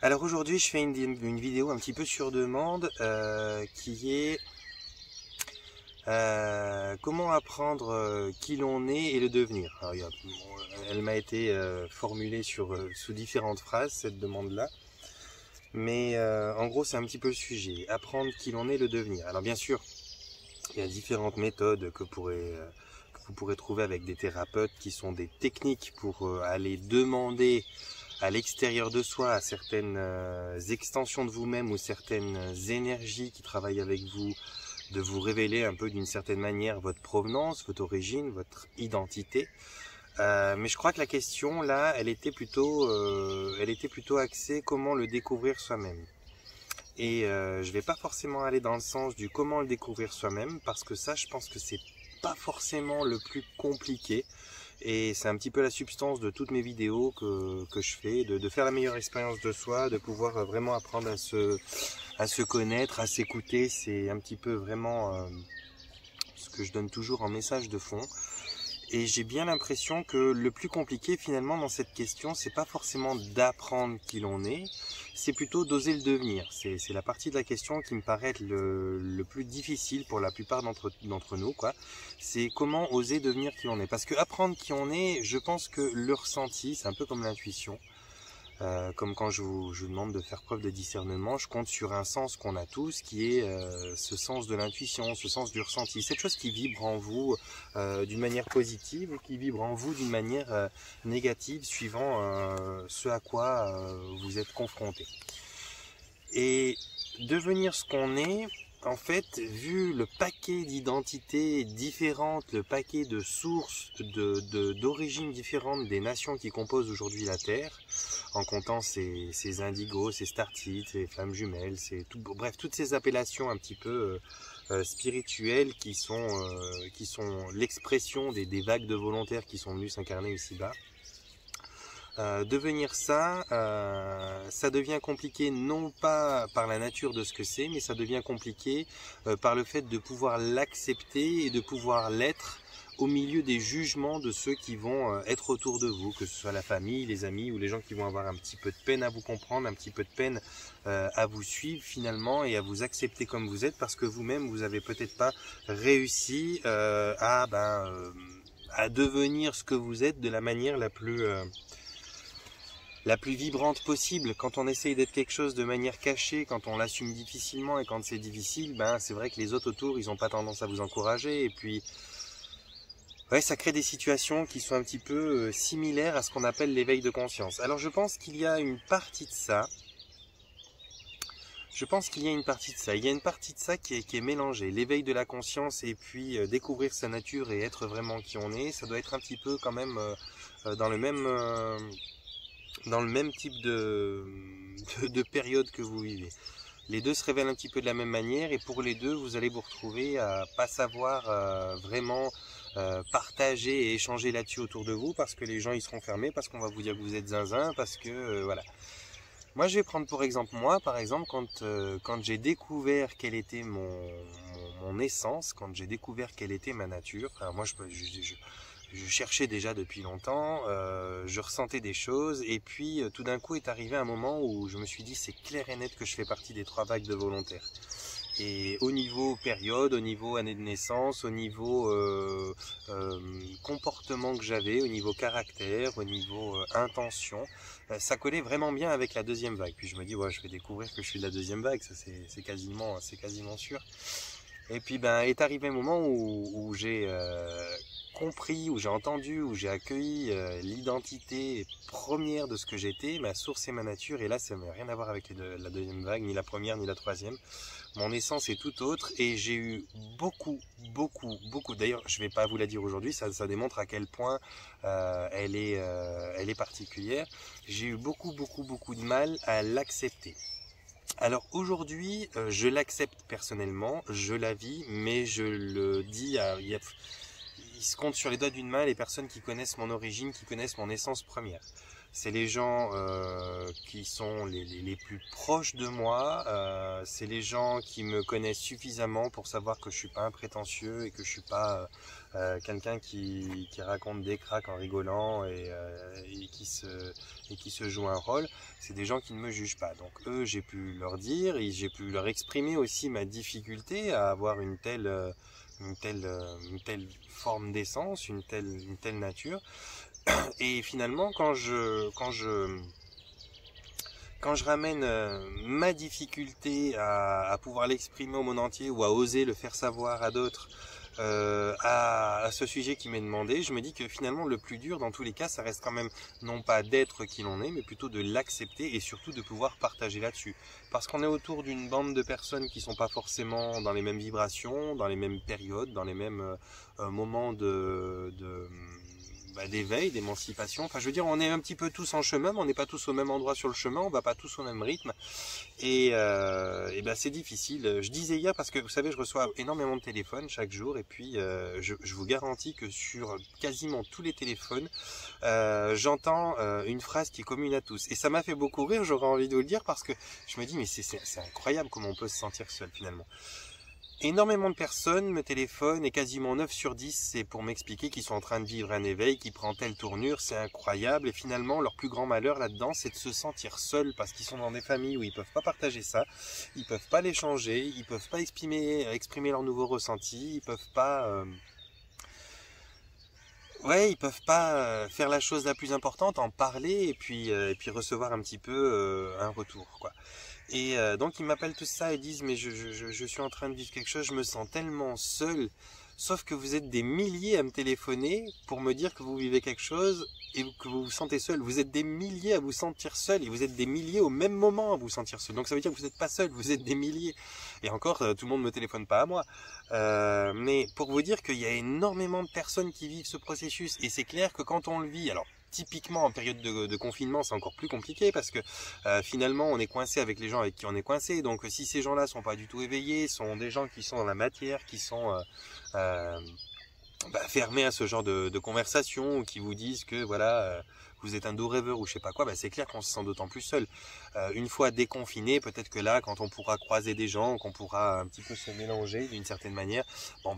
Alors aujourd'hui je fais une vidéo un petit peu sur demande qui est comment apprendre qui l'on est et le devenir. Alors, elle m'a été formulée sous différentes phrases, cette demande-là. Mais en gros c'est un petit peu le sujet, apprendre qui l'on est et le devenir. Alors bien sûr, il y a différentes méthodes que vous pourrez trouver avec des thérapeutes qui sont des techniques pour aller demander à l'extérieur de soi, à certaines extensions de vous-même ou certaines énergies qui travaillent avec vous, de vous révéler un peu d'une certaine manière votre provenance, votre origine, votre identité. Mais je crois que la question là, elle était plutôt axée comment le découvrir soi-même. Et je vais pas forcément aller dans le sens du comment le découvrir soi-même, parce que ça, je pense que c'est pas forcément le plus compliqué. Et c'est un petit peu la substance de toutes mes vidéos que je fais, de faire la meilleure expérience de soi, de pouvoir vraiment apprendre à se connaître, à s'écouter. C'est un petit peu vraiment ce que je donne toujours en message de fond. Et j'ai bien l'impression que le plus compliqué finalement dans cette question, c'est pas forcément d'apprendre qui l'on est, c'est plutôt d'oser le devenir. C'est la partie de la question qui me paraît être le plus difficile pour la plupart d'entre nous, quoi. C'est comment oser devenir qui l'on est. Parce que apprendre qui on est, je pense que le ressenti, c'est un peu comme l'intuition. Comme quand je vous demande de faire preuve de discernement, je compte sur un sens qu'on a tous, qui est ce sens de l'intuition, ce sens du ressenti. Cette chose qui vibre en vous d'une manière positive ou qui vibre en vous d'une manière négative, suivant ce à quoi vous êtes confronté. Et devenir ce qu'on est, en fait, vu le paquet d'identités différentes, le paquet de sources, d'origines différentes des nations qui composent aujourd'hui la Terre, en comptant ces indigos, ces startites, ces flammes jumelles, bref, toutes ces appellations un petit peu spirituelles qui sont l'expression des vagues de volontaires qui sont venus s'incarner ici-bas. Devenir ça, ça devient compliqué non pas par la nature de ce que c'est, mais ça devient compliqué par le fait de pouvoir l'accepter et de pouvoir l'être au milieu des jugements de ceux qui vont être autour de vous, que ce soit la famille, les amis ou les gens qui vont avoir un petit peu de peine à vous comprendre, un petit peu de peine à vous suivre finalement et à vous accepter comme vous êtes, parce que vous-même vous avez peut-être pas réussi à devenir ce que vous êtes de la manière la plus vibrante possible. Quand on essaye d'être quelque chose de manière cachée, quand on l'assume difficilement et quand c'est difficile, c'est vrai que les autres autour, ils n'ont pas tendance à vous encourager. Et puis, ouais, ça crée des situations qui sont un petit peu similaires à ce qu'on appelle l'éveil de conscience. Alors je pense qu'il y a une partie de ça. Il y a une partie de ça qui est mélangée. L'éveil de la conscience et puis découvrir sa nature et être vraiment qui on est, ça doit être un petit peu quand même dans le même type de période que vous vivez. Les deux se révèlent un petit peu de la même manière et pour les deux, vous allez vous retrouver à pas savoir vraiment partager et échanger là-dessus autour de vous parce que les gens ils seront fermés, parce qu'on va vous dire que vous êtes zinzin, parce que voilà. Moi je vais prendre pour exemple quand j'ai découvert quelle était mon essence, quand j'ai découvert quelle était ma nature. Alors moi je cherchais déjà depuis longtemps, je ressentais des choses et puis tout d'un coup est arrivé un moment où je me suis dit c'est clair et net que je fais partie des 3 vagues de volontaires. Et au niveau période, au niveau année de naissance, au niveau comportement que j'avais, au niveau caractère, au niveau intention, ça collait vraiment bien avec la deuxième vague. Puis je me dis ouais, je vais découvrir que je suis de la deuxième vague, ça c'est quasiment sûr. Et puis est arrivé un moment où j'ai compris, où j'ai entendu, où j'ai accueilli l'identité première de ce que j'étais, ma source et ma nature, et là ça n'a rien à voir avec la deuxième vague, ni la première ni la troisième. Mon essence est tout autre et j'ai eu beaucoup, d'ailleurs je ne vais pas vous la dire aujourd'hui, ça démontre à quel point elle est particulière. J'ai eu beaucoup de mal à l'accepter. Alors aujourd'hui, je l'accepte personnellement, je la vis, mais je le dis, il se compte sur les doigts d'une main les personnes qui connaissent mon origine, qui connaissent mon essence première. c'est les gens qui sont les plus proches de moi, c'est les gens qui me connaissent suffisamment pour savoir que je suis pas un prétentieux et que je suis pas quelqu'un qui raconte des cracks en rigolant et qui se joue un rôle. C'est des gens qui ne me jugent pas. Donc eux, j'ai pu leur dire et j'ai pu leur exprimer aussi ma difficulté à avoir une telle forme d'essence, une telle nature. Et finalement, quand je ramène ma difficulté à pouvoir l'exprimer au monde entier ou à oser le faire savoir à d'autres, à ce sujet qui m'est demandé, je me dis que finalement le plus dur dans tous les cas, ça reste quand même non pas d'être qui l'on est, mais plutôt de l'accepter et surtout de pouvoir partager là-dessus. Parce qu'on est autour d'une bande de personnes qui sont pas forcément dans les mêmes vibrations, dans les mêmes périodes, dans les mêmes moments d'éveil, d'émancipation. Enfin, je veux dire, on est un petit peu tous en chemin, mais on n'est pas tous au même endroit sur le chemin, on va pas tous au même rythme. Et c'est difficile. Je disais hier, parce que vous savez, je reçois énormément de téléphones chaque jour, et puis je vous garantis que sur quasiment tous les téléphones, j'entends une phrase qui est commune à tous. Et ça m'a fait beaucoup rire, j'aurais envie de vous le dire, parce que je me dis, mais c'est incroyable comment on peut se sentir seul finalement. Énormément de personnes me téléphonent et quasiment 9 sur 10 c'est pour m'expliquer qu'ils sont en train de vivre un éveil qui prend telle tournure, c'est incroyable. Et finalement leur plus grand malheur là-dedans c'est de se sentir seuls parce qu'ils sont dans des familles où ils peuvent pas partager ça, ils peuvent pas l'échanger, ils peuvent pas exprimer leurs nouveaux ressentis, ils peuvent pas faire la chose la plus importante, en parler et puis recevoir un petit peu un retour quoi. Et donc ils m'appellent tout ça et disent mais je suis en train de vivre quelque chose, je me sens tellement seul, sauf que vous êtes des milliers à me téléphoner pour me dire que vous vivez quelque chose et que vous vous sentez seul. Vous êtes des milliers à vous sentir seul et vous êtes des milliers au même moment à vous sentir seul. Donc ça veut dire que vous n'êtes pas seul, vous êtes des milliers. Et encore, tout le monde ne me téléphone pas à moi. Mais pour vous dire qu'il y a énormément de personnes qui vivent ce processus et c'est clair que quand on le vit, alors typiquement en période de confinement c'est encore plus compliqué parce que finalement on est coincé avec les gens avec qui on est coincé, donc si ces gens là sont pas du tout éveillés, sont des gens qui sont dans la matière, qui sont fermés à ce genre de conversation, ou qui vous disent que voilà vous êtes un doux rêveur ou je sais pas quoi, c'est clair qu'on se sent d'autant plus seul. Une fois déconfiné, peut-être que là, quand on pourra croiser des gens, qu'on pourra un petit peu se mélanger d'une certaine manière,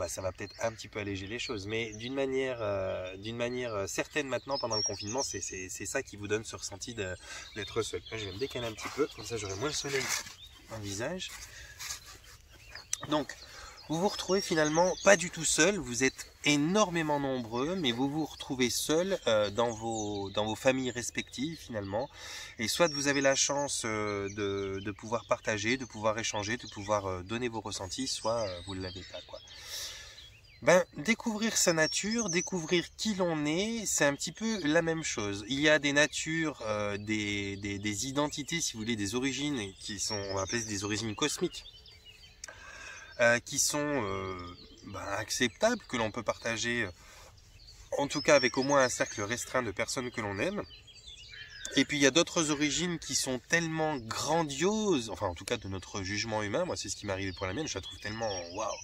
ça va peut-être un petit peu alléger les choses. Mais d'une manière certaine maintenant, pendant le confinement, c'est ça qui vous donne ce ressenti d'être seul. Là, je vais me décaler un petit peu, comme ça j'aurai moins le soleil dans le visage. Donc, vous vous retrouvez finalement pas du tout seul, vous êtes énormément nombreux, mais vous vous retrouvez seul dans vos familles respectives finalement. Et soit vous avez la chance de pouvoir partager, de pouvoir échanger, de pouvoir donner vos ressentis, soit vous ne l'avez pas quoi. Découvrir sa nature, découvrir qui l'on est, c'est un petit peu la même chose. Il y a des natures, des identités, si vous voulez, des origines qui sont, on va appeler des origines cosmiques. Qui sont acceptables, que l'on peut partager, en tout cas avec au moins un cercle restreint de personnes que l'on aime. Et puis il y a d'autres origines qui sont tellement grandioses, enfin en tout cas de notre jugement humain, moi c'est ce qui m'est arrivé pour la mienne, je la trouve tellement waouh,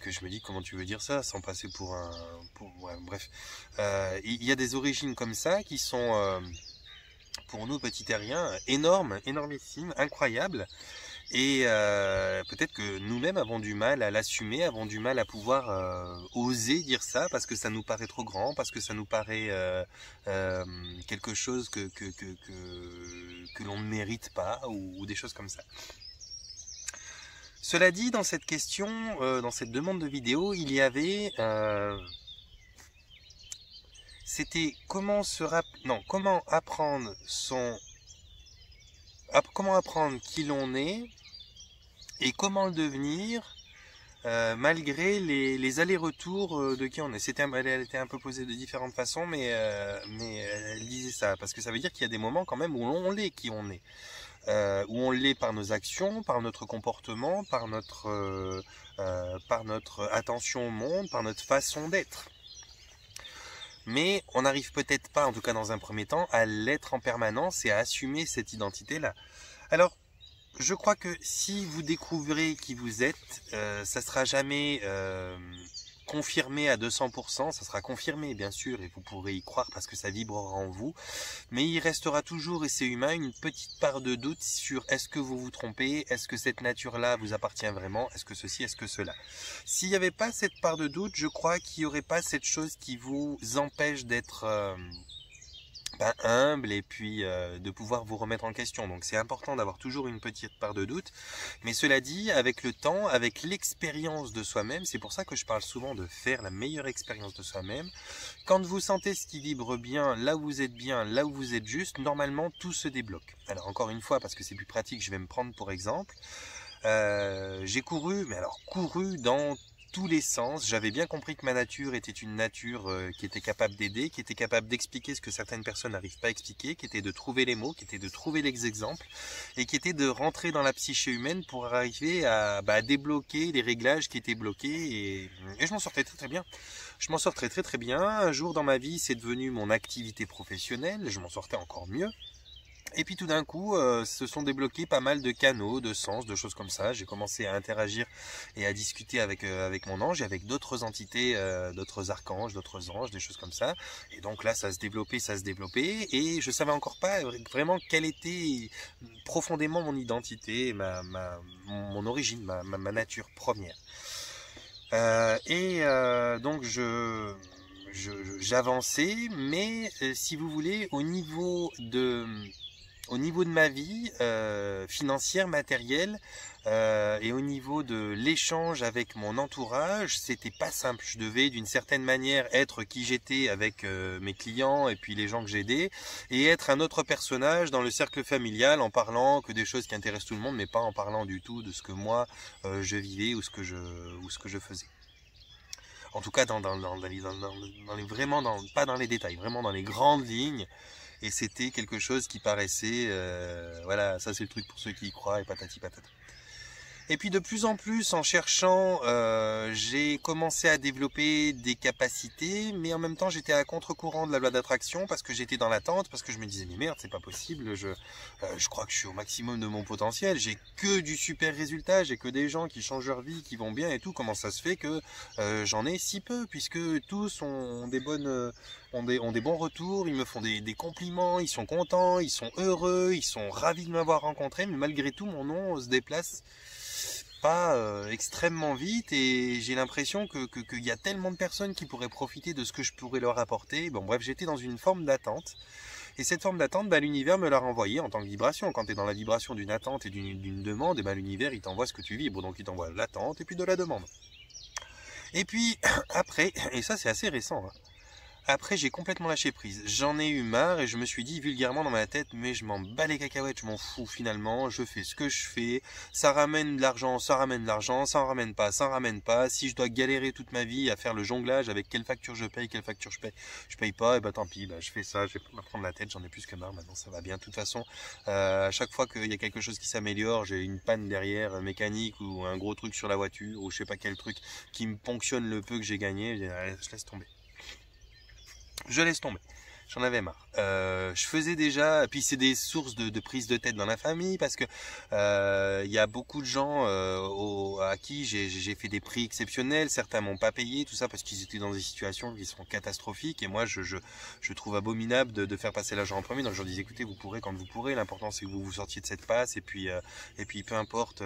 que je me dis comment tu veux dire ça sans passer pour un... bref. Il y a des origines comme ça qui sont, pour nous petits terriens, énormissimes, incroyables. Et peut-être que nous-mêmes avons du mal à l'assumer, avons du mal à pouvoir oser dire ça parce que ça nous paraît trop grand, parce que ça nous paraît quelque chose que l'on ne mérite pas ou des choses comme ça. Cela dit, dans cette question, dans cette demande de vidéo, il y avait... c'était comment apprendre qui l'on est et comment le devenir malgré les allers-retours de qui on est. Elle était un peu posée de différentes façons, mais elle disait ça, parce que ça veut dire qu'il y a des moments quand même où on l'est qui on est. Où on l'est par nos actions, par notre comportement, par notre attention au monde, par notre façon d'être. Mais on n'arrive peut-être pas, en tout cas dans un premier temps, à l'être en permanence et à assumer cette identité-là. Alors, je crois que si vous découvrez qui vous êtes, ça sera jamais confirmé à 200%, ça sera confirmé bien sûr, et vous pourrez y croire parce que ça vibrera en vous, mais il restera toujours, et c'est humain, une petite part de doute sur est-ce que vous vous trompez, est-ce que cette nature-là vous appartient vraiment, est-ce que ceci, est-ce que cela. S'il n'y avait pas cette part de doute, je crois qu'il n'y aurait pas cette chose qui vous empêche d'être humble et puis de pouvoir vous remettre en question. Donc c'est important d'avoir toujours une petite part de doute, mais cela dit, avec le temps, avec l'expérience de soi-même, c'est pour ça que je parle souvent de faire la meilleure expérience de soi-même. Quand vous sentez ce qui vibre bien, là où vous êtes bien, là où vous êtes juste, normalement tout se débloque. Alors encore une fois, parce que c'est plus pratique, je vais me prendre pour exemple. J'ai couru, mais alors couru dans tous les sens. J'avais bien compris que ma nature était une nature qui était capable d'aider, qui était capable d'expliquer ce que certaines personnes n'arrivent pas à expliquer, qui était de trouver les mots, qui était de trouver les exemples, et qui était de rentrer dans la psyché humaine pour arriver à débloquer les réglages qui étaient bloqués, et je m'en sortais très très bien. Je m'en sortais très très bien. Un jour dans ma vie, c'est devenu mon activité professionnelle, je m'en sortais encore mieux. Et puis tout d'un coup, se sont débloqués pas mal de canaux, de sens, de choses comme ça. J'ai commencé à interagir et à discuter avec mon ange et avec d'autres entités, d'autres archanges, d'autres anges, des choses comme ça. Et donc là, ça se développait, et je savais encore pas vraiment quelle était profondément mon identité, mon origine, ma nature première. Donc j'avançais, mais si vous voulez, au niveau de ma vie financière, matérielle, et au niveau de l'échange avec mon entourage, c'était pas simple. Je devais d'une certaine manière être qui j'étais avec mes clients et puis les gens que j'aidais, et être un autre personnage dans le cercle familial en parlant que des choses qui intéressent tout le monde, mais pas en parlant du tout de ce que moi je vivais ou ce que je faisais. En tout cas, pas dans les détails, vraiment dans les grandes lignes. Et c'était quelque chose qui paraissait, voilà, ça c'est le truc pour ceux qui y croient, et patati patata. Et puis de plus en plus, en cherchant, j'ai commencé à développer des capacités, mais en même temps j'étais à contre-courant de la loi d'attraction, parce que j'étais dans l'attente, parce que je me disais mais merde, c'est pas possible, je crois que je suis au maximum de mon potentiel, j'ai que du super résultat, j'ai que des gens qui changent leur vie, qui vont bien et tout, comment ça se fait que j'en ai si peu, puisque tous ont des bons retours, ils me font des compliments, ils sont contents, ils sont heureux, ils sont ravis de m'avoir rencontré, mais malgré tout mon nom se déplace pas extrêmement vite, et j'ai l'impression qu'il y a tellement de personnes qui pourraient profiter de ce que je pourrais leur apporter. Bon bref, j'étais dans une forme d'attente, et cette forme d'attente, l'univers me l'a renvoyée en tant que vibration. Quand tu es dans la vibration d'une attente et d'une demande, et l'univers il t'envoie ce que tu vibres, donc il t'envoie l'attente et puis de la demande. Et puis après, et ça c'est assez récent, hein, après, j'ai complètement lâché prise. J'en ai eu marre et je me suis dit vulgairement dans ma tête, mais je m'en bats les cacahuètes, je m'en fous finalement, je fais ce que je fais, ça ramène de l'argent, ça ramène de l'argent, ça en ramène pas, ça en ramène pas. Si je dois galérer toute ma vie à faire le jonglage avec quelle facture je paye, quelle facture je paye pas, et tant pis, je fais ça, je vais pas me prendre la tête, j'en ai plus que marre, maintenant ça va bien. De toute façon, à chaque fois qu'il y a quelque chose qui s'améliore, j'ai une panne derrière, mécanique ou un gros truc sur la voiture, ou je sais pas quel truc qui me ponctionne le peu que j'ai gagné, je laisse tomber. Je laisse tomber. J'en avais marre. Je faisais déjà, puis c'est des sources de prise de tête dans la famille, parce que il y a beaucoup de gens à qui j'ai fait des prix exceptionnels. Certains m'ont pas payé, tout ça parce qu'ils étaient dans des situations qui sont catastrophiques, et moi je trouve abominable de faire passer l'argent en premier. Donc je leur dis écoutez, vous pourrez quand vous pourrez, l'important c'est que vous sortiez de cette passe, et puis peu importe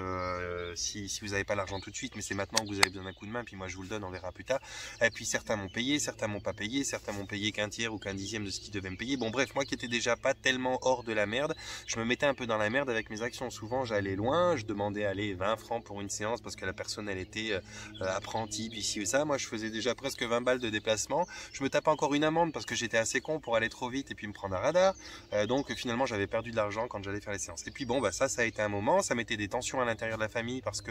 si vous n'avez pas l'argent tout de suite, mais c'est maintenant que vous avez besoin d'un coup de main, puis moi je vous le donne, on verra plus tard. Et puis certains m'ont payé, certains m'ont pas payé, certains m'ont payé qu'un tiers ou qu'un dixième de ce qu'ils devaient me payer. Bon bref, moi qui étais déjà pas tellement hors de la merde, je me mettais un peu dans la merde avec mes actions. Souvent j'allais loin, je demandais 20 francs pour une séance parce que la personne elle était apprentie, puis ci ou ça. Moi je faisais déjà presque 20 balles de déplacement. Je me tapais encore une amende parce que j'étais assez con pour aller trop vite et puis me prendre un radar. Donc finalement j'avais perdu de l'argent quand j'allais faire les séances. Et puis bon ça a été un moment, ça mettait des tensions à l'intérieur de la famille, parce que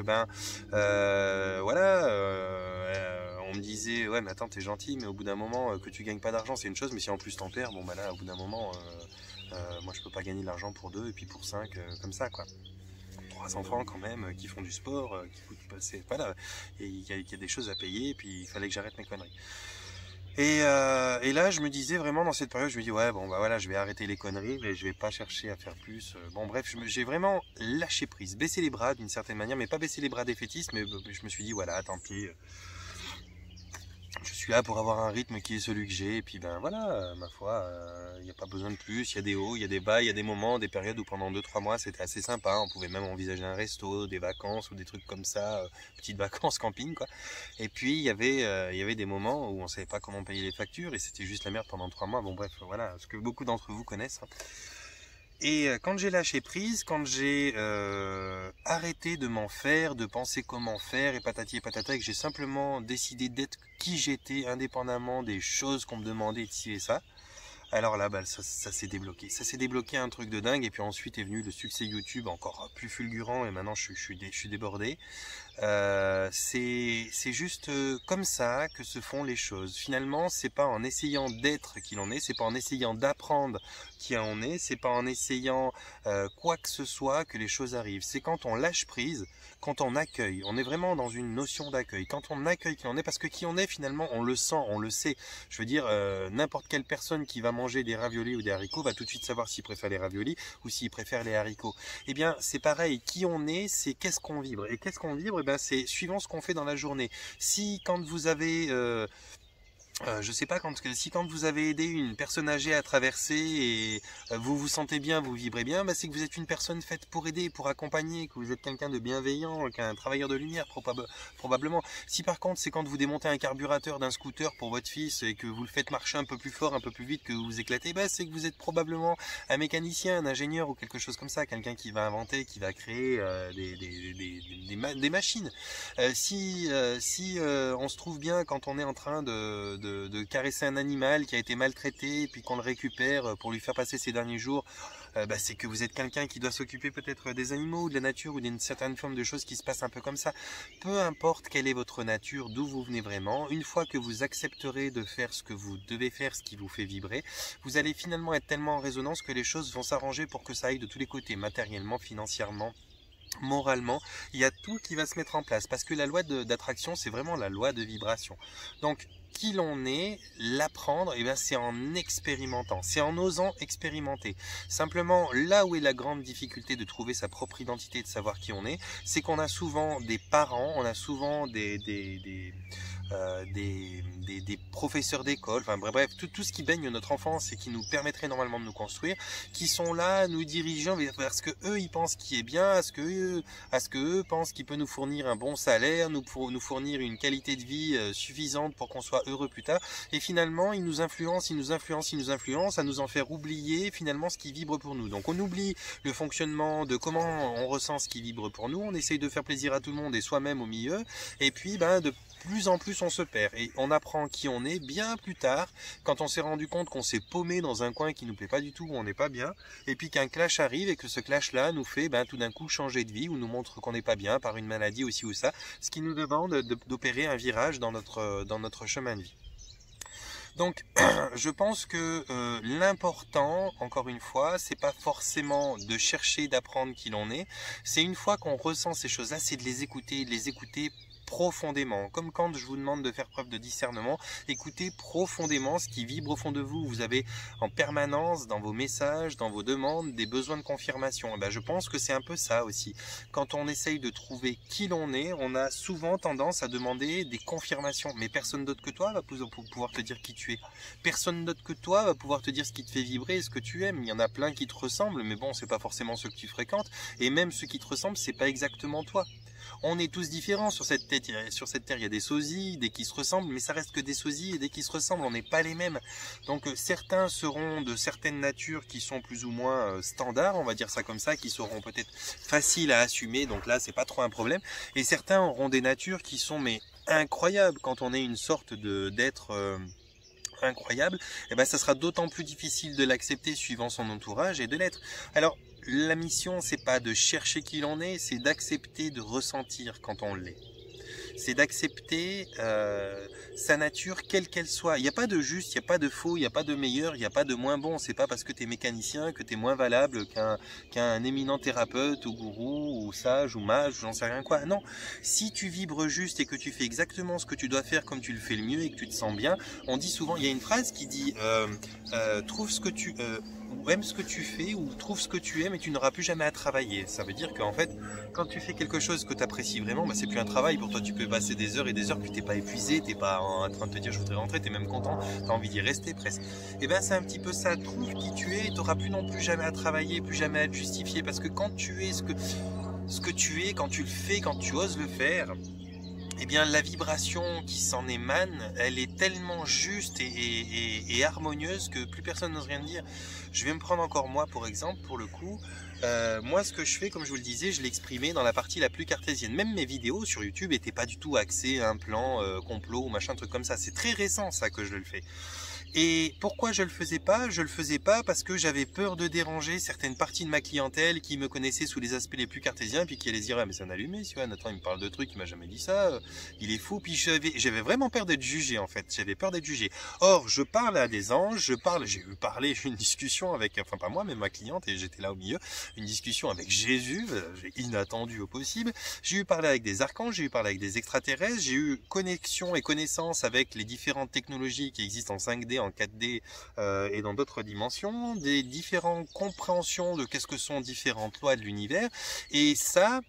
on me disait ouais mais attends t'es gentil, mais au bout d'un moment que tu gagnes pas d'argent c'est une chose, mais si en plus t'en perds, là au bout d'un moment moi je peux pas gagner de l'argent pour 2 et puis pour 5 comme ça quoi. 300 francs quand même qui font du sport, qui coûtent passer, voilà, et il y a des choses à payer, et puis il fallait que j'arrête mes conneries. Et là je me disais vraiment dans cette période, je me dis ouais je vais arrêter les conneries, mais je vais pas chercher à faire plus. Bon bref, j'ai vraiment lâché prise, baissé les bras d'une certaine manière, mais pas baisser les bras défaitistes, mais je me suis dit voilà tant pis. Je suis là pour avoir un rythme qui est celui que j'ai, et puis ben voilà, ma foi, il n'y a pas besoin de plus, il y a des hauts, il y a des bas, il y a des moments, des périodes où pendant 2-3 mois c'était assez sympa, on pouvait même envisager un resto, des vacances ou des trucs comme ça, petites vacances camping quoi. Et puis il y avait des moments où on savait pas comment payer les factures et c'était juste la merde pendant 3 mois, bon bref, voilà, ce que beaucoup d'entre vous connaissent. Hein. Et quand j'ai lâché prise, quand j'ai arrêté de m'en faire, de penser comment faire et patati et patata, et que j'ai simplement décidé d'être qui j'étais indépendamment des choses qu'on me demandait de ci et ça, alors là, bah, ça s'est débloqué. Ça s'est débloqué un truc de dingue et puis ensuite est venu le succès YouTube encore plus fulgurant et maintenant je suis débordé. C'est juste comme ça que se font les choses. Finalement, c'est pas en essayant d'être qui l'on est, c'est pas en essayant d'apprendre qui on est, c'est pas en essayant quoi que ce soit que les choses arrivent. C'est quand on lâche prise, quand on accueille. On est vraiment dans une notion d'accueil. Quand on accueille qui on est, parce que qui on est finalement, on le sent, on le sait. Je veux dire, n'importe quelle personne qui va manger des raviolis ou des haricots va tout de suite savoir s'il préfère les raviolis ou s'il préfère les haricots. Eh bien, c'est pareil. Qui on est, c'est qu'est-ce qu'on vibre. Et qu'est-ce qu'on vibre? Eh bien, c'est suivant ce qu'on fait dans la journée. Si quand vous avez je sais pas, si quand vous avez aidé une personne âgée à traverser et vous vous sentez bien, vous vibrez bien, bah c'est que vous êtes une personne faite pour aider, pour accompagner, que vous êtes quelqu'un de bienveillant, qu'un travailleur de lumière probablement. Si par contre c'est quand vous démontez un carburateur d'un scooter pour votre fils et que vous le faites marcher un peu plus fort, un peu plus vite, que vous vous éclatez, bah c'est que vous êtes probablement un mécanicien, un ingénieur ou quelque chose comme ça, quelqu'un qui va inventer, qui va créer des machines. Si on se trouve bien quand on est en train de caresser un animal qui a été maltraité et puis qu'on le récupère pour lui faire passer ses derniers jours, bah, c'est que vous êtes quelqu'un qui doit s'occuper peut-être des animaux ou de la nature ou d'une certaine forme de choses qui se passent un peu comme ça. Peu importe quelle est votre nature, d'où vous venez vraiment, une fois que vous accepterez de faire ce que vous devez faire, ce qui vous fait vibrer, vous allez finalement être tellement en résonance que les choses vont s'arranger pour que ça aille de tous les côtés, matériellement, financièrement, moralement, il y a tout qui va se mettre en place parce que la loi d'attraction, c'est vraiment la loi de vibration. Donc, qui l'on est, l'apprendre, eh bien, c'est en expérimentant, c'est en osant expérimenter. Simplement, là où est la grande difficulté de trouver sa propre identité, de savoir qui on est, c'est qu'on a souvent des parents, on a souvent des professeurs d'école, enfin bref, tout ce qui baigne notre enfance et qui nous permettrait normalement de nous construire, qui sont là, nous dirigeant vers ce que eux ils pensent qui est bien, à ce que eux pensent qui peut nous fournir un bon salaire, nous fournir une qualité de vie suffisante pour qu'on soit heureux plus tard. Et finalement, ils nous influencent, à nous en faire oublier finalement ce qui vibre pour nous. Donc on oublie le fonctionnement de comment on ressent ce qui vibre pour nous, on essaye de faire plaisir à tout le monde et soi-même au milieu, et puis de plus en plus on se perd et on apprend qui on est bien plus tard quand on s'est rendu compte qu'on s'est paumé dans un coin qui nous plaît pas du tout, où on n'est pas bien, et puis qu'un clash arrive et que ce clash là nous fait tout d'un coup changer de vie ou nous montre qu'on n'est pas bien par une maladie aussi ou ça, ce qui nous demande d'opérer un virage dans notre chemin de vie. Donc, je pense que l'important, encore une fois, c'est pas forcément de chercher d'apprendre qui l'on est, c'est une fois qu'on ressent ces choses-là, c'est de les écouter profondément. Comme quand je vous demande de faire preuve de discernement, écoutez profondément ce qui vibre au fond de vous. Vous avez en permanence dans vos messages, dans vos demandes, des besoins de confirmation. Et ben, je pense que c'est un peu ça aussi. Quand on essaye de trouver qui l'on est, on a souvent tendance à demander des confirmations. Mais personne d'autre que toi va pouvoir te dire qui tu es. Personne d'autre que toi va pouvoir te dire ce qui te fait vibrer et ce que tu aimes. Il y en a plein qui te ressemblent, mais bon, c'est pas forcément ceux que tu fréquentes. Et même ceux qui te ressemblent, c'est pas exactement toi. On est tous différents sur cette terre, il y a des sosies, des qui se ressemblent, mais ça reste que des sosies et des qui se ressemblent, on n'est pas les mêmes. Donc certains seront de certaines natures qui sont plus ou moins standards, on va dire ça comme ça, qui seront peut-être faciles à assumer, donc là c'est pas trop un problème, et certains auront des natures qui sont mais incroyables quand on est une sorte d'être incroyable, et ben ça sera d'autant plus difficile de l'accepter suivant son entourage et de l'être. Alors la mission, c'est pas de chercher qui l'on est, c'est d'accepter de ressentir quand on l'est. C'est d'accepter sa nature quelle qu'elle soit. Il n'y a pas de juste, il n'y a pas de faux, il n'y a pas de meilleur, il n'y a pas de moins bon. C'est pas parce que tu es mécanicien que tu es moins valable qu'un éminent thérapeute ou gourou ou sage ou mage, j'en sais rien quoi. Non, si tu vibres juste et que tu fais exactement ce que tu dois faire comme tu le fais le mieux et que tu te sens bien, on dit souvent, il y a une phrase qui dit trouve ce que tu... ou aime ce que tu fais ou trouve ce que tu aimes et tu n'auras plus jamais à travailler. Ça veut dire qu'en fait, quand tu fais quelque chose que tu apprécies vraiment, bah, c'est plus un travail pour toi. Tu peux passer des heures et des heures, puis t'es pas épuisé, t'es pas en train de te dire je voudrais rentrer, t'es même content, t'as envie d'y rester presque. Et ben c'est un petit peu ça. Trouve qui tu es, t'auras plus non plus jamais à travailler, plus jamais à te justifier, parce que quand tu es ce que tu es, quand tu le fais, quand tu oses le faire, eh bien la vibration qui s'en émane, elle est tellement juste et harmonieuse que plus personne n'ose rien dire. Je vais me prendre encore moi pour exemple, pour le coup. Moi ce que je fais, comme je vous le disais, je l'exprimais dans la partie la plus cartésienne. Même mes vidéos sur YouTube n'étaient pas du tout axées à un plan complot ou machin, truc comme ça. C'est très récent ça que je le fais. Et pourquoi je le faisais pas? Je le faisais pas parce que j'avais peur de déranger certaines parties de ma clientèle qui me connaissaient sous les aspects les plus cartésiens, puis qui allaient se dire ah mais c'est un allumé, tu vois, Nathan il me parle de trucs, il m'a jamais dit ça, il est fou. Puis j'avais vraiment peur d'être jugé en fait, j'avais peur d'être jugé. Or je parle à des anges, j'ai eu parler une discussion avec, enfin pas moi mais ma cliente, et j'étais là au milieu, une discussion avec Jésus, inattendu au possible. J'ai eu parler avec des archanges, j'ai eu parler avec des extraterrestres, j'ai eu connexion et connaissance avec les différentes technologies qui existent en 5D, en 4D et dans d'autres dimensions, des différentes compréhensions de qu'est-ce que sont différentes lois de l'univers. Et ça,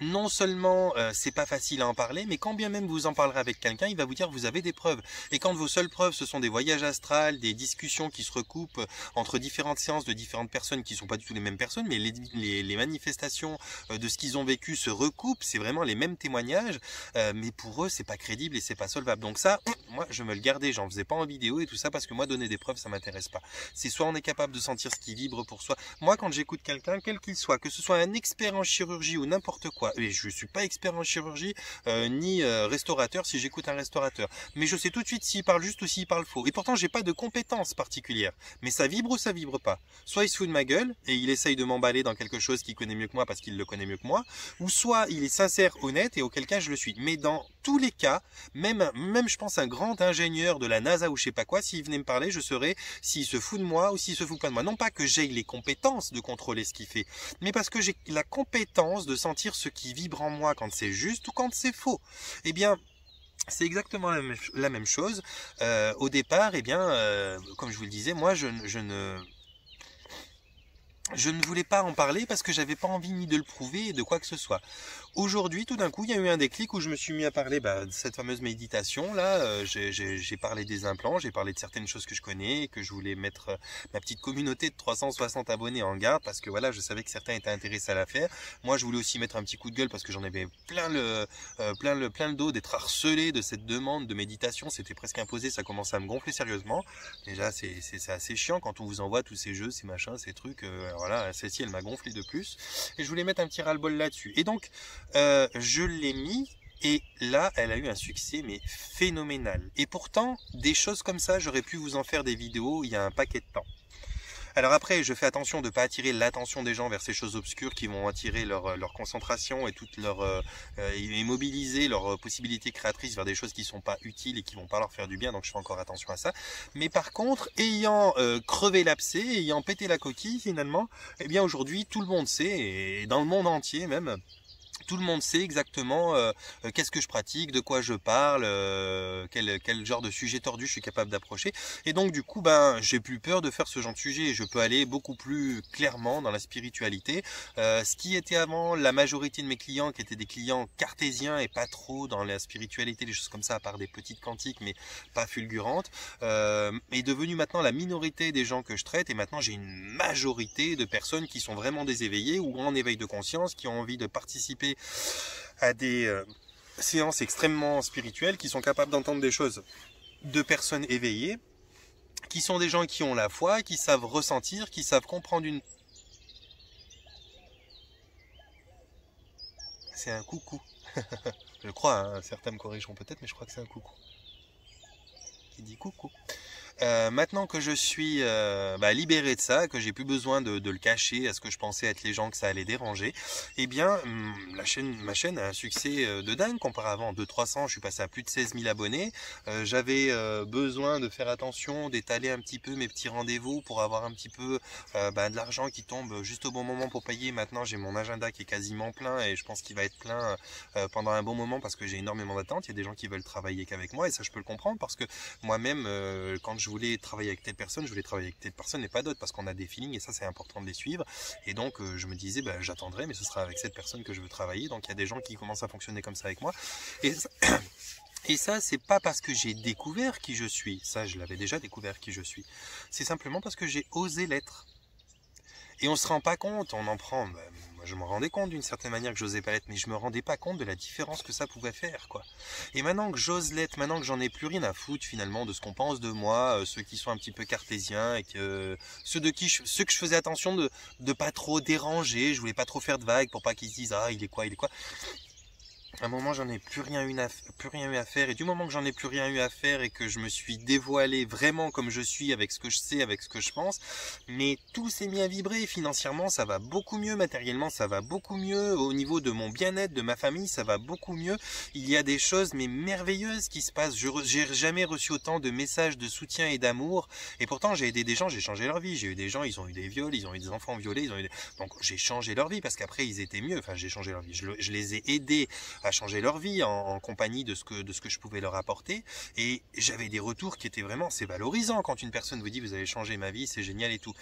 non seulement c'est pas facile à en parler, mais quand bien même vous en parlerez avec quelqu'un, il va vous dire que vous avez des preuves. Et quand vos seules preuves, ce sont des voyages astrales, des discussions qui se recoupent entre différentes séances de différentes personnes qui sont pas du tout les mêmes personnes, mais les manifestations de ce qu'ils ont vécu se recoupent, c'est vraiment les mêmes témoignages, mais pour eux c'est pas crédible et c'est pas solvable. Donc ça, moi je me le gardais, j'en faisais pas en vidéo et tout ça parce que moi donner des preuves ça m'intéresse pas. C'est soit on est capable de sentir ce qui vibre pour soi. Moi quand j'écoute quelqu'un, quel qu'il soit, que ce soit un expert en chirurgie ou n'importe quoi, et je suis pas expert en chirurgie ni restaurateur si j'écoute un restaurateur, mais je sais tout de suite s'il parle juste ou s'il parle faux. Et pourtant j'ai pas de compétences particulières, mais ça vibre ou ça vibre pas. Soit il se fout de ma gueule et il essaye de m'emballer dans quelque chose qu'il connaît mieux que moi parce qu'il le connaît mieux que moi, ou soit il est sincère, honnête, et auquel cas je le suis. Mais dans tous les cas, même je pense un grand ingénieur de la NASA ou je sais pas quoi, s'il venait me parler, je saurais s'il se fout de moi ou s'il se fout pas de moi. Non pas que j'aie les compétences de contrôler ce qu'il fait, mais parce que j'ai la compétence de sentir ce qui vibre en moi quand c'est juste ou quand c'est faux. Eh bien, c'est exactement la même chose. Au départ, eh bien, comme je vous le disais, moi, je ne voulais pas en parler parce que j'avais pas envie ni de le prouver, de quoi que ce soit. Aujourd'hui, tout d'un coup, il y a eu un déclic où je me suis mis à parler de cette fameuse méditation là. J'ai parlé des implants, j'ai parlé de certaines choses que je connais, que je voulais mettre ma petite communauté de 360 abonnés en garde parce que voilà, je savais que certains étaient intéressés à la faire. Moi, je voulais aussi mettre un petit coup de gueule parce que j'en avais plein le dos d'être harcelé de cette demande de méditation. C'était presque imposé, ça commençait à me gonfler sérieusement. Déjà, c'est assez chiant quand on vous envoie tous ces jeux, ces machins, ces trucs. Voilà, celle-ci, elle m'a gonflé de plus. Et je voulais mettre un petit ras-le-bol là-dessus. Et donc, je l'ai mis et là elle a eu un succès mais phénoménal. Et pourtant des choses comme ça j'aurais pu vous en faire des vidéos il y a un paquet de temps. Alors après, je fais attention de ne pas attirer l'attention des gens vers ces choses obscures qui vont attirer leur concentration et toute et mobiliser leurs possibilités créatrices vers des choses qui sont pas utiles et qui vont pas leur faire du bien. Donc je fais encore attention à ça. Mais par contre, ayant crevé l'abcès, ayant pété la coquille finalement, eh bien aujourd'hui tout le monde sait, et dans le monde entier même, tout le monde sait exactement qu'est-ce que je pratique, de quoi je parle, quel genre de sujet tordu je suis capable d'approcher. Et donc du coup, j'ai plus peur de faire ce genre de sujet. Je peux aller beaucoup plus clairement dans la spiritualité. Ce qui était avant la majorité de mes clients, qui étaient des clients cartésiens et pas trop dans la spiritualité, des choses comme ça, à part des petites quantiques, mais pas fulgurantes, est devenu maintenant la minorité des gens que je traite. Et maintenant, j'ai une majorité de personnes qui sont vraiment des éveillés ou en éveil de conscience, qui ont envie de participer à des séances extrêmement spirituelles, qui sont capables d'entendre des choses de personnes éveillées, qui sont des gens qui ont la foi, qui savent ressentir, qui savent comprendre une... C'est un coucou. Je crois, hein, certains me corrigeront peut-être, mais je crois que c'est un coucou. Qui dit coucou. Maintenant que je suis libéré de ça, que j'ai plus besoin de le cacher à ce que je pensais être les gens que ça allait déranger, eh bien ma chaîne a un succès de dingue. Comparé avant, 200-300, je suis passé à plus de 16 000 abonnés. J'avais besoin de faire attention, d'étaler un petit peu mes petits rendez-vous pour avoir un petit peu de l'argent qui tombe juste au bon moment pour payer. Maintenant j'ai mon agenda qui est quasiment plein et je pense qu'il va être plein pendant un bon moment parce que j'ai énormément d'attentes. Il y a des gens qui veulent travailler qu'avec moi et ça je peux le comprendre parce que moi-même quand je voulais travailler avec telle personne, et pas d'autres, parce qu'on a des feelings et ça c'est important de les suivre. Et donc je me disais, j'attendrai, mais ce sera avec cette personne que je veux travailler. Donc il y a des gens qui commencent à fonctionner comme ça avec moi. Et ça, c'est pas parce que j'ai découvert qui je suis. Ça, je l'avais déjà découvert qui je suis. C'est simplement parce que j'ai osé l'être. Et on se rend pas compte, on en prend. Moi, je me rendais compte d'une certaine manière que j'osais pas l'être, mais je me rendais pas compte de la différence que ça pouvait faire, quoi. Et maintenant que j'ose l'être, maintenant que j'en ai plus rien à foutre finalement de ce qu'on pense de moi, ceux qui sont un petit peu cartésiens et que ceux que je faisais attention de pas trop déranger, je voulais pas trop faire de vagues pour pas qu'ils se disent ah il est quoi. À un moment, j'en ai plus rien eu à faire. Et du moment que j'en ai plus rien eu à faire et que je me suis dévoilé vraiment comme je suis, avec ce que je sais, avec ce que je pense, mais tout s'est mis à vibrer. Financièrement, ça va beaucoup mieux. Matériellement, ça va beaucoup mieux. Au niveau de mon bien-être, de ma famille, ça va beaucoup mieux. Il y a des choses mais merveilleuses qui se passent. J'ai jamais reçu autant de messages de soutien et d'amour. Et pourtant, j'ai aidé des gens, j'ai changé leur vie. J'ai eu des gens, ils ont eu des viols, ils ont eu des enfants violés, donc j'ai changé leur vie parce qu'après, ils étaient mieux. Enfin, j'ai changé leur vie. Je les ai aidés à changer leur vie en compagnie de ce que je pouvais leur apporter, et j'avais des retours qui étaient vraiment, c'est valorisant quand une personne vous dit vous avez changé ma vie, c'est génial et tout.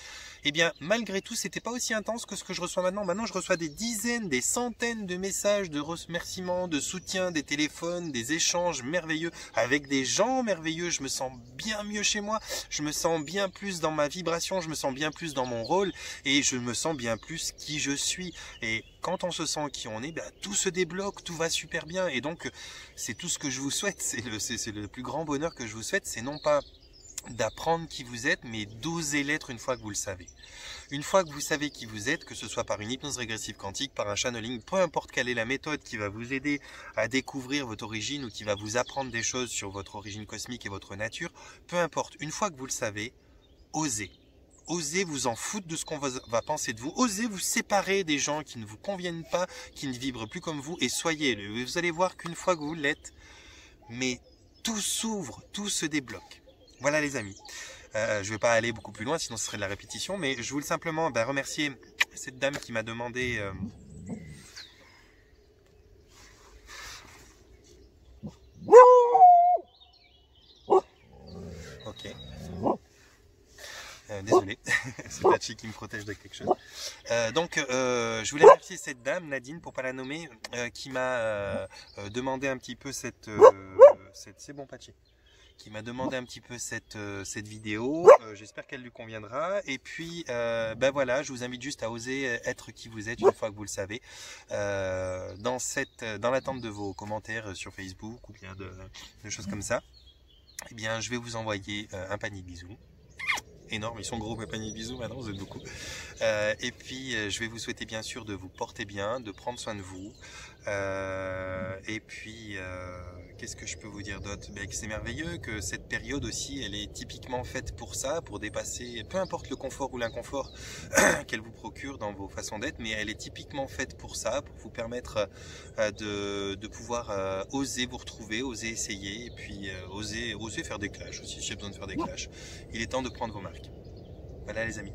Et bien malgré tout, c'était pas aussi intense que ce que je reçois maintenant. Maintenant je reçois des dizaines, des centaines de messages de remerciements, de soutien, des téléphones, des échanges merveilleux avec des gens merveilleux. Je me sens bien mieux chez moi, je me sens bien plus dans ma vibration, je me sens bien plus dans mon rôle, et je me sens bien plus qui je suis. Et quand on se sent qui on est, tout se débloque, tout va super bien. Et donc, c'est tout ce que je vous souhaite. C'est le plus grand bonheur que je vous souhaite. C'est non pas d'apprendre qui vous êtes, mais d'oser l'être une fois que vous le savez. Une fois que vous savez qui vous êtes, que ce soit par une hypnose régressive quantique, par un channeling, peu importe quelle est la méthode qui va vous aider à découvrir votre origine ou qui va vous apprendre des choses sur votre origine cosmique et votre nature, peu importe, une fois que vous le savez, osez. Osez vous en foutre de ce qu'on va penser de vous. Osez vous séparer des gens qui ne vous conviennent pas, qui ne vibrent plus comme vous, et soyez-le. Vous allez voir qu'une fois que vous l'êtes, mais tout s'ouvre, tout se débloque. Voilà les amis. Je ne vais pas aller beaucoup plus loin, sinon ce serait de la répétition, mais je voulais simplement remercier cette dame qui m'a demandé... Ok. Désolé, c'est Pachi qui me protège de quelque chose. Je voulais remercier cette dame, Nadine, pour pas la nommer, qui m'a demandé un petit peu c'est bon Pachi, qui m'a demandé un petit peu cette vidéo. J'espère qu'elle lui conviendra. Et puis, voilà, je vous invite juste à oser être qui vous êtes une fois que vous le savez. Dans l'attente de vos commentaires sur Facebook ou bien de choses comme ça, eh bien, je vais vous envoyer un panier de bisous. Énorme, ils sont gros mes paniers de bisous maintenant, vous êtes beaucoup. Et puis je vais vous souhaiter bien sûr de vous porter bien, de prendre soin de vous. Et puis qu'est-ce que je peux vous dire d'autre? Que c'est merveilleux, que cette période aussi elle est typiquement faite pour ça, pour dépasser peu importe le confort ou l'inconfort qu'elle vous procure dans vos façons d'être, mais elle est typiquement faite pour ça, pour vous permettre de pouvoir oser vous retrouver, oser essayer, et puis oser faire des clashs aussi, si j'ai besoin de faire des clashs. Il est temps de prendre vos marques. Voilà les amis.